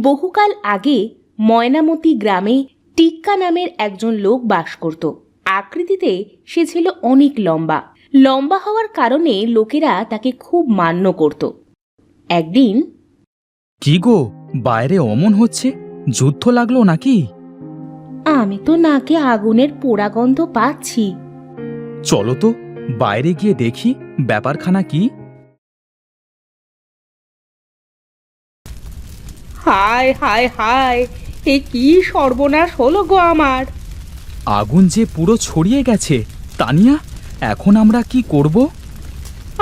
বহুকাল আগে ময়নামতি গ্রামে টিক্কা নামের একজন লোক বাস করত। আকৃতিতে সে ছিল অনেক লম্বা। লম্বা হওয়ার কারণে লোকেরা তাকে খুব মান্য করত। একদিন, কি গো, বাইরে অমন হচ্ছে, যুদ্ধ লাগলো নাকি? আমি তো নাকে আগুনের পোড়া গন্ধ পাচ্ছি। চলো তো বাইরে গিয়ে দেখি ব্যাপারখানা কি। হায় হায় হায়, এ কি সর্বনাশ হলো গো আমার! আগুন যে পুরো ছড়িয়ে গেছে। তানিয়া, এখন আমরা কি করব?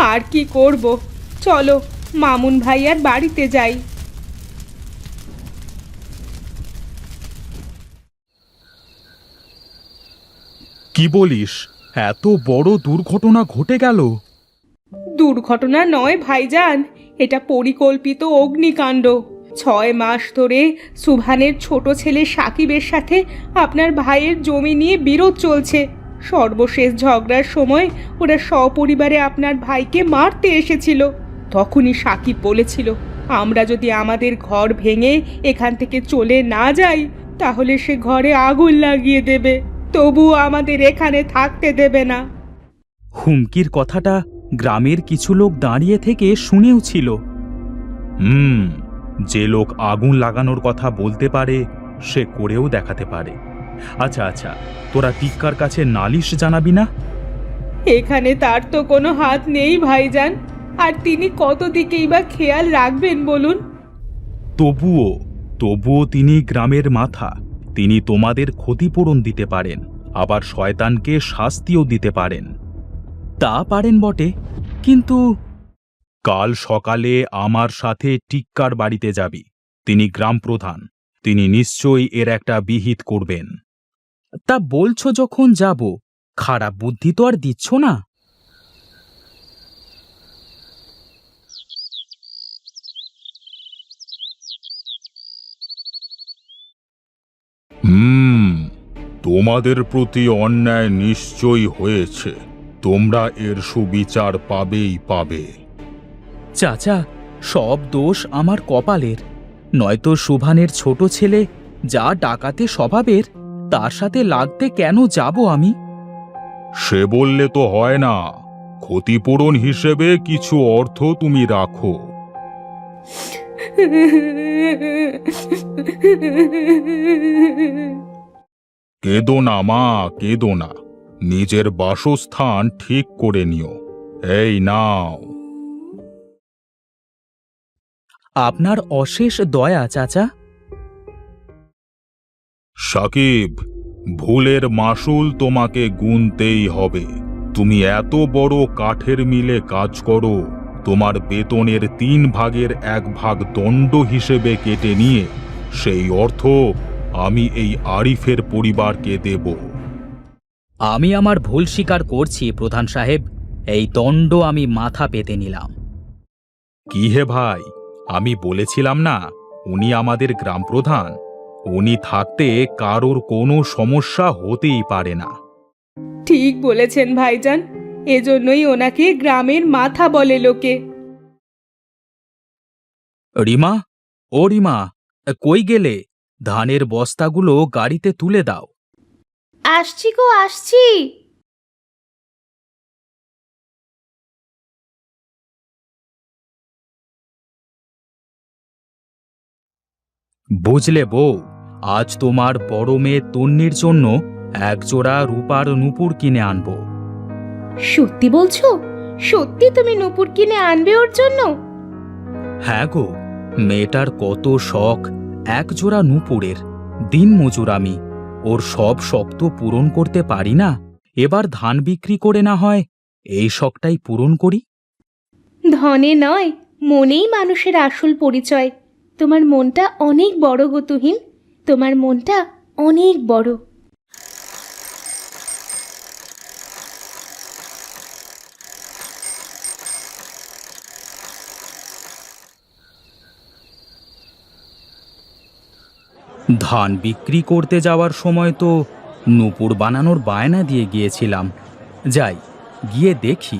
আর কি করব, চলো মামুন ভাইয়ার বাড়িতে যাই। কি বলিস, এত বড় দুর্ঘটনা ঘটে গেল? দুর্ঘটনা নয় ভাইজান, এটা পরিকল্পিত অগ্নিকাণ্ড। 6 মাস ধরে সুভানের ছোট ছেলে সাকিবের সাথে আপনার ভাইয়ের জমি নিয়ে বিরোধ চলছে। সর্বশেষ ঝগড়ার সময় ওরা সপরিবারে আপনার ভাইকে মারতে এসেছিল। তখনই সাকিব বলেছিল, আমরা যদি আমাদের ঘর ভেঙে এখান থেকে চলে না যাই তাহলে সে ঘরে আগুন লাগিয়ে দেবে, তবুও আমাদের এখানে থাকতে দেবে না। হুমকির কথাটা গ্রামের কিছু লোক দাঁড়িয়ে থেকে শুনেও ছিল। যে লোক আগুন লাগানোর কথা বলতে পারে সে করেও দেখাতে পারে। আচ্ছা আচ্ছা, তোরা টিক্কার কাছে নালিশ জানাবি না? এখানে তার তো কোনো হাত নেই ভাইজান, আর তিনি কত দিকেই বা খেয়াল রাখবেন বলুন। তবুও তিনি গ্রামের মাথা। তিনি তোমাদের ক্ষতিপূরণ দিতে পারেন, আবার শয়তানকে শাস্তিও দিতে পারেন। তা পারেন বটে, কিন্তু কাল সকালে আমার সাথে টিক্কার বাড়িতে যাবি। তিনি গ্রাম প্রধান, তিনি নিশ্চয়ই এর একটা বিহিত করবেন। তা বলছো যখন যাব, খারাপ বুদ্ধি তো আর দিচ্ছ না? তোমাদের প্রতি অন্যায় নিশ্চয়ই হয়েছে, তোমরা এর সুবিচার পাবে। চাচা, সব দোষ আমার কপালের। নয়তো সুভানের ছোট ছেলে যা ডাকাতে স্বভাবের, তার সাথে লাগতে কেন যাব আমি? সে বললে তো হয় না, ক্ষতিপূরণ হিসেবে কিছু অর্থ তুমি রাখো। কেঁদো না মা, কেঁদো না, নিজের বাসস্থান ঠিক করে নিও। এই নাও। আপনার অশেষ দয়া চাচা। সাকিব, ভুলের মাসুল তোমাকে গুনতেই হবে। তুমি এত বড় কাঠের মিলে কাজ করো, তোমার বেতনের 3 ভাগের 1 ভাগ দণ্ড হিসেবে কেটে নিয়ে সেই অর্থ আমি এই আরিফের পরিবারকে দেব। আমি আমার ভুল স্বীকার করছি প্রধান সাহেব, এই দণ্ড আমি মাথা পেতে নিলাম। কি হে ভাই, আমি বলেছিলাম না উনি আমাদের গ্রাম প্রধান। উনি থাকতে কারোর কোনো সমস্যা হতেই পারে না। ঠিক বলেছেন ভাইজান, এজন্যই ওনাকে গ্রামের মাথা বলে লোকে। রিমা, ও রিমা, কই গেলে? ধানের বস্তাগুলো গাড়িতে তুলে দাও। আসছি গো, আসছি। বুঝলে বউ, আজ তোমার বড় মেয়ে তন্নির জন্য 1 জোড়া রূপার নূপুর কিনে আনবো। সত্যি বলছো? সত্যি তুমি নূপুর কিনে আনবে ওর জন্য? হ্যাঁ গো, মেয়েটার কত শখ 1 জোড়া নূপুরের। দিন মজুর আমি, ওর সব শখ তো পূরণ করতে পারি না। এবার ধান বিক্রি করে না হয় এই শখটাই পূরণ করি। ধনে নয়, মনেই মানুষের আসল পরিচয়। তোমার মনটা অনেক বড় গো তুহিন, তোমার মনটা অনেক বড়। ধান বিক্রি করতে যাওয়ার সময় তো নূপুর বানানোর বায়না দিয়ে গিয়েছিলাম। যাই, গিয়ে দেখি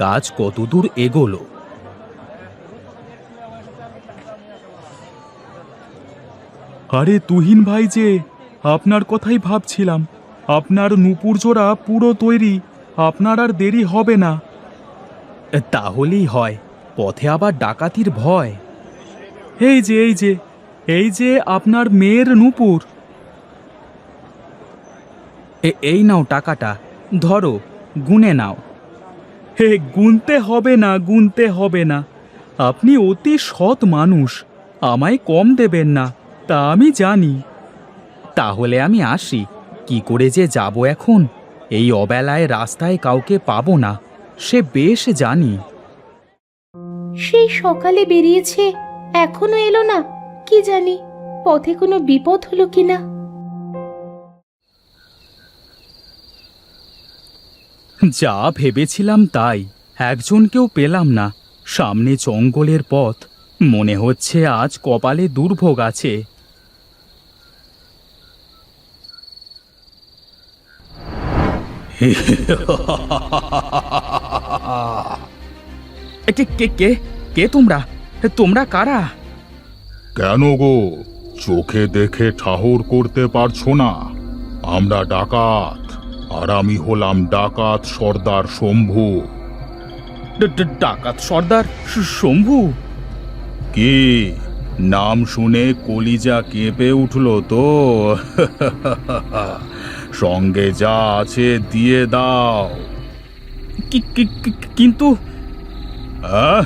কাজ কতদূর এগোলো। আরে তুহিন ভাই যে, আপনার কথাই ভাবছিলাম। আপনার নূপুর জোড়া পুরো তৈরি, আপনার আর দেরি হবে না। তাহলেই হয়, পথে আবার ডাকাতির ভয়। এই যে আপনার মেয়ের নূপুর। এই নাও টাকাটা, ধরো, গুনে নাও। হে, গুনতে হবে না। আপনি অতি সৎ মানুষ, আমায় কম দেবেন না, তা আমি জানি। তাহলে আমি আসি, কি করে যে যাব এখন? এই অবেলায় রাস্তায় কাউকে পাবো না, সে বেশ জানি। সেই সকালে বেরিয়েছে, এখনো এলো না। কি জানি পথে কোনো বিপদ হলো কিনা। যা ভেবেছিলাম তাই, একজনকেও পেলাম না। সামনে জঙ্গলের পথ, মনে হচ্ছে আজ কপালে দুর্ভোগ আছে। কে কে কে কে তোমরা? তোমরা কারা? কেন গো, চোখে দেখে ঠাহর করতে পারছো না? আমরা ডাকাত, আর আমি হলাম ডাকাত সর্দার শম্ভু। ডাকাত সর্দার শম্ভু? কি, নাম শুনে কলিজা কেঁপে উঠলো তো? সঙ্গে যা আছে দিয়ে দাও। কিন্তু আহ,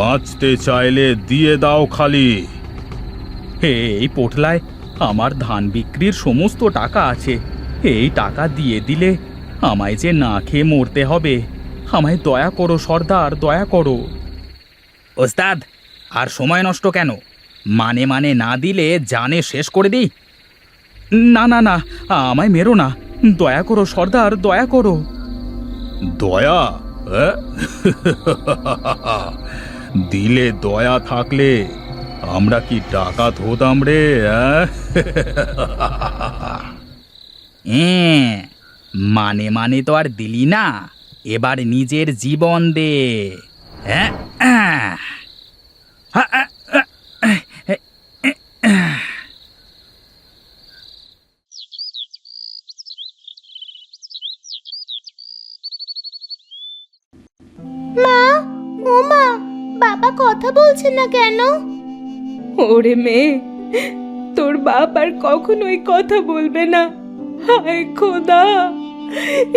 বাঁচতে চাইলে দিয়ে দাও খালি। এই পোটলায় আমার ধান বিক্রির সমস্ত টাকা আছে। এই টাকা দিয়ে দিলে আমায় যে না খেয়ে মরতে হবে। আমায় দয়া করো সর্দার, দয়া করো। ওস্তাদ, আর সময় নষ্ট কেন? মানে মানে না দিলে জানে শেষ করে দিই। না না না, আমায় মেরো না, দয়া করো সর্দার, দয়া করো। দয়া? আহ? দিলে দয়া থাকলে আমরা কি ডাকাত হতাম রে? মানে মানে তো আর দিলি না, এবার নিজের জীবন দে। হ্যাঁ, মা, ও মা, বাবা কথা বলছে না কেন? ওরে মেয়ে, তোর বাপ আর কখনোই কথা বলবে না। হায় খোদা,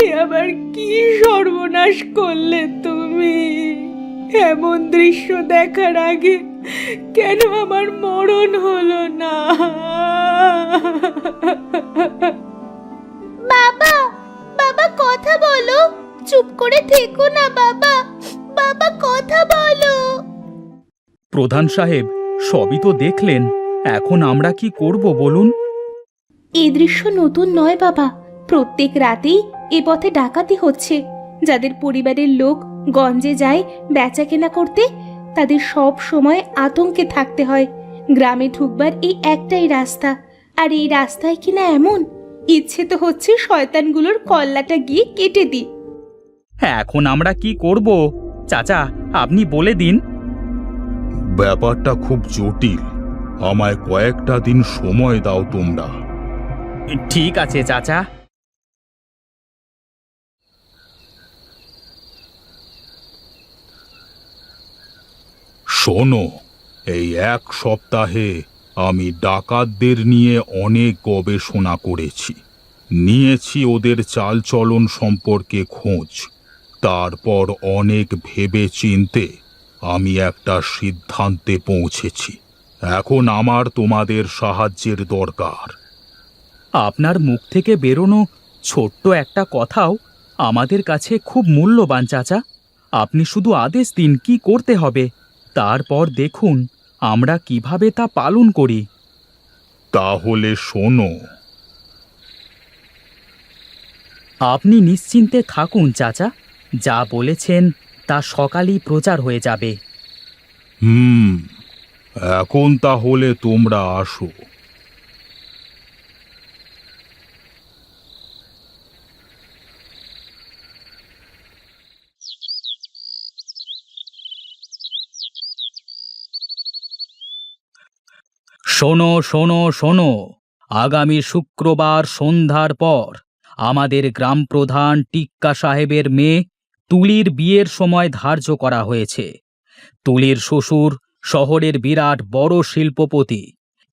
এ আবার কি সর্বনাশ করলে তুমি! এমন দৃশ্য দেখার আগে কেন আমার মরণ হলো না? বাবা, বাবা কথা বলো, চুপ করে থেকো না বাবা, বাবা কথা বলো। প্রধান সাহেব, সবই তো দেখলেন, এখন আমরা কি করব বলুন? এই দৃশ্য নতুন নয় বাবা, প্রত্যেক রাতেই এ পথে ডাকাতি হচ্ছে। যাদের পরিবারের লোক গঞ্জে যায় বেচা কেনা করতে, তাদের সব সময় আতঙ্কে থাকতে হয়। গ্রামে ঢুকবার এই একটাই রাস্তা, আর এই রাস্তায় কিনা এমন ইচ্ছে তো হচ্ছে শয়তানগুলোর কল্লাটা গিয়ে কেটে দিই। এখন আমরা কি করব? চাচা, আপনি বলে দিন। ব্যাপারটা খুব জটিল, আমায় কয়েকটা দিন সময় দাও তোমরা। ঠিক আছে চাচা। শোনো, এই এক সপ্তাহে আমি ডাকাতদের নিয়ে অনেক গবেষণা করেছি, নিয়েছি ওদের চালচলন সম্পর্কে খোঁজ। তারপর অনেক ভেবে চিন্তে আমি একটা সিদ্ধান্তে পৌঁছেছি। এখন আমার তোমাদের সাহায্যের দরকার। আপনার মুখ থেকে বেরোনো ছোট্ট একটা কথাও আমাদের কাছে খুব মূল্যবান চাচা। আপনি শুধু আদেশ দিন কি করতে হবে, তারপর দেখুন আমরা কিভাবে তা পালন করি। তাহলে শোনো। আপনি নিশ্চিন্তে থাকুন চাচা, যা বলেছেন তা সকালেই প্রচার হয়ে যাবে। এখন তাহলে তোমরা আসো। শোনো শোনো শোনো, আগামী শুক্রবার সন্ধ্যার পর আমাদের গ্রাম প্রধান টিক্কা সাহেবের মেয়ে তুলির বিয়ের সময় ধার্য করা হয়েছে। তুলির শ্বশুর শহরের বিরাট বড় শিল্পপতি।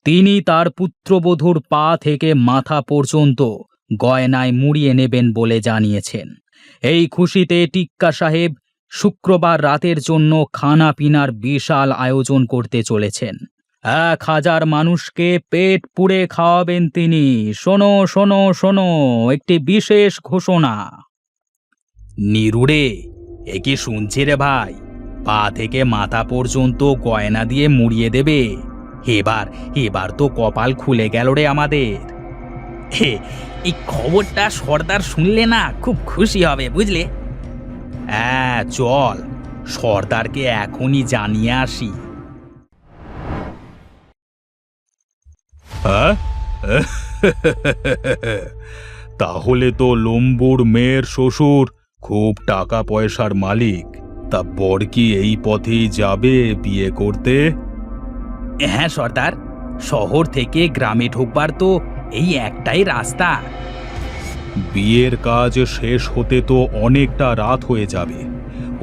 তিনি তার পুত্রবধূর পা থেকে মাথা পর্যন্ত গয়নায় মুড়িয়ে নেবেন বলে জানিয়েছেন। এই খুশিতে টিক্কা সাহেব শুক্রবার রাতের জন্য খানা পিনার বিশাল আয়োজন করতে চলেছেন। 1000 মানুষকে পেট পুড়ে খাওয়াবেন তিনি। শোনো শোনো শোনো, একটি বিশেষ ঘোষণা। নিরুড়ে, এ কি শুনছি রে ভাই? পা থেকে মাথা পর্যন্ত গয়না দিয়ে মুড়িয়ে দেবে। এবার এবার তো কপাল খুলে গেল রে আমাদের। এই খবরটা সর্দার শুনলে না খুব খুশি হবে, বুঝলে? হ্যাঁ চল, সর্দারকে এখনই জানিয়ে আসি। হ্যাঁ? তাহলে তো লম্বুর মেয়ের শ্বশুর খুব টাকা পয়সার মালিক। তা বর কি এই পথেই যাবে বিয়ে করতে? হ্যাঁ সর্দার, শহর থেকে গ্রামে ঢুকবার তো এই একটাই রাস্তা। বিয়ের কাজ শেষ হতে তো অনেকটা রাত হয়ে যাবে।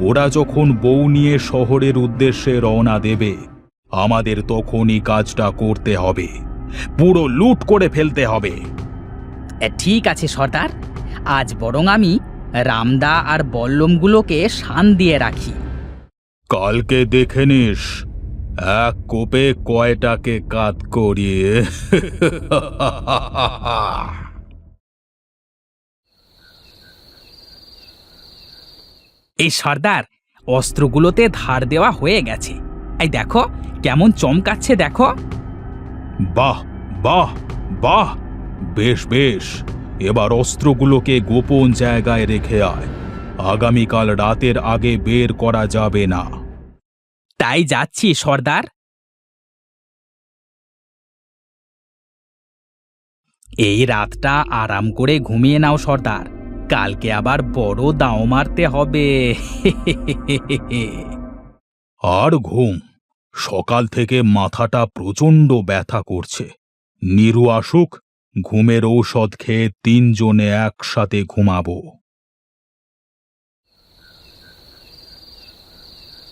ওরা যখন বউ নিয়ে শহরের উদ্দেশ্যে রওনা দেবে, আমাদের তখনই কাজটা করতে হবে। পুরো লুট করে ফেলতে হবে। ঠিক আছে সর্দার, আজ বরং আমি রামদা আর বল্লমগুলোকে শান দিয়ে রাখি। কালকে দেখে নিস এক কোপে কয়টাকে কাত করিয়ে। এই সর্দার, অস্ত্রগুলোতে ধার দেওয়া হয়ে গেছে। এই দেখো কেমন চমকাচ্ছে, দেখো। বাহ বাহ বাহ, বেশ বেশ। এবার অস্ত্রগুলোকে গোপন জায়গায় রেখে আয়। আগামীকাল রাতের আগে বের করা যাবে না। তাই যাচ্ছি সর্দার। এই রাতটা আরাম করে ঘুমিয়ে নাও সর্দার, কালকে আবার বড় দাও মারতে হবে। আর ঘুম, সকাল থেকে মাথাটা প্রচণ্ড ব্যথা করছে। নিরু আসুক, ঘুমের ঔষধ খেয়ে 3 জনে একসাথে ঘুমাবো।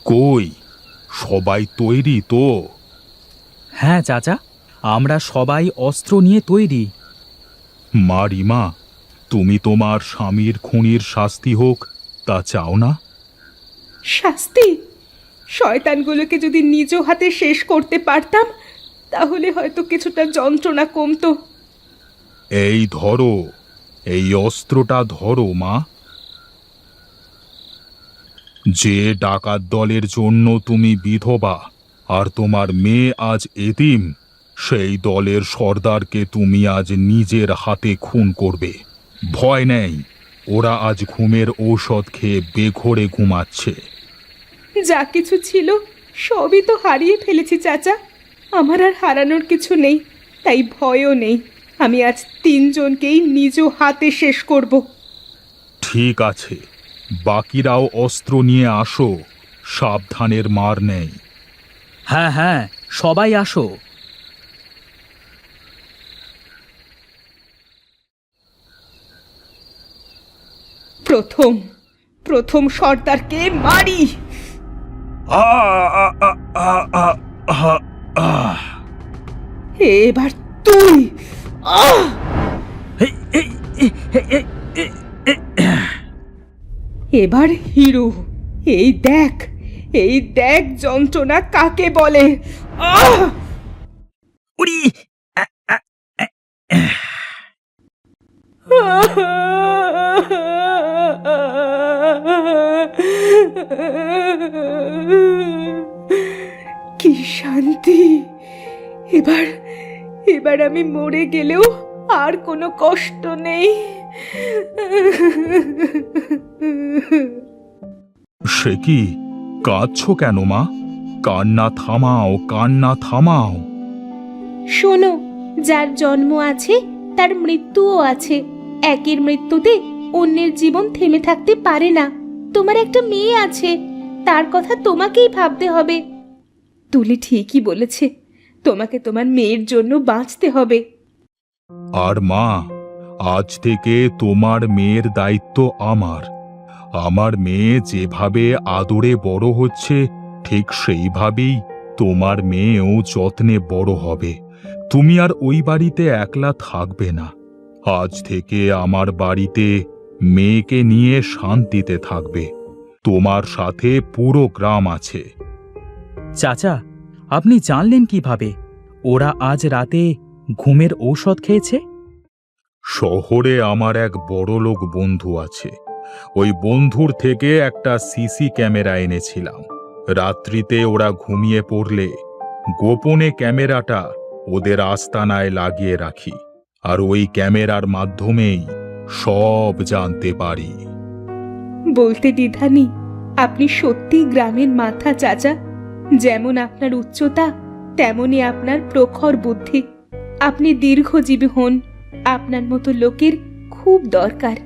কই, সবাই তৈরি তো? হ্যাঁ চাচা, আমরা সবাই অস্ত্র নিয়ে তৈরি। মা রিমা, তুমি তোমার স্বামীর খুনির শাস্তি হোক তা চাও না? শাস্তি? শয়তানগুলোকে যদি নিজ হাতে শেষ করতে পারতাম তাহলে হয়তো কিছুটা যন্ত্রণা কমতো। এই ধরো, এই অস্ত্রটা ধরো মা। যে ডাকাত দলের জন্য তুমি বিধবা আর তোমার মেয়ে আজ এতিম, সেই দলের সর্দারকে তুমি আজ নিজের হাতে খুন করবে। ভয় নেই, ওরা আজ ঘুমের ঔষধ খেয়ে বেঘোরে ঘুমাচ্ছে। যা কিছু ছিল সবই তো হারিয়ে ফেলেছি চাচা। আমার আর হারানোর কিছু নেই, তাই ভয়ও নেই। আমি আজ 3 জনকেই নিজ হাতে শেষ করব। ঠিক আছে, বাকিরাও অস্ত্র নিয়ে আসো, সাবধানের মার নেই। হ্যাঁ হ্যাঁ, সবাই আসো। প্রথম সর্দারকে মারি। এবার তুই। এবার হিরু। এই দেখ যন্ত্রণা কাকে বলে। উড়ি! কি শান্তি। এবার আমি মরে গেলেও আর কোনো কষ্ট নেই। সে কি, কাঁদছো কেন মা? কান্না থামাও, কান্না থামাও। শোনো, যার জন্ম আছে তার মৃত্যুও আছে। একের মৃত্যুতে অন্যের জীবন থেমে থাকতে পারে না। তোমার একটা মেয়ে আছে, তার কথা তোমাকেই ভাবতে হবে। তুলি ঠিকই বলেছে। তোমাকে তোমার মেয়ের জন্য বাঁচতে হবে। আর মা, আজ থেকে তোমার মেয়ের দায়িত্ব আমার। আমার মেয়ে যেভাবে আদরে বড় হচ্ছে, ঠিক সেইভাবেই তোমার মেয়েও যত্নে বড় হবে। তুমি আর ওই বাড়িতে একলা থাকবে না। আজ থেকে আমার বাড়িতে মেয়েকে নিয়ে শান্তিতে থাকবে। তোমার সাথে পুরো গ্রাম আছে। চাচা, আপনি জানলেন কিভাবে ওরা আজ রাতে ঘুমের ঔষধ খেয়েছে? শহরে আমার এক বড়লোক বন্ধু আছে। ওই বন্ধুর থেকে একটা সিসি ক্যামেরা এনেছিলাম। রাত্রিতে ওরা ঘুমিয়ে পড়লে গোপনে ক্যামেরাটা ওদের আস্তানায় লাগিয়ে রাখি, আর ওই ক্যামেরার মাধ্যমেই সব জানতে পারি। বলতে দ্বিধা নেই, আপনি সত্যি গ্রামের মাথা চাচা। যেমন আপনার উচ্চতা, তেমনি আপনার প্রখর বুদ্ধি। আপনি দীর্ঘজীবী হন। আপনার মতো লোকের খুব দরকার।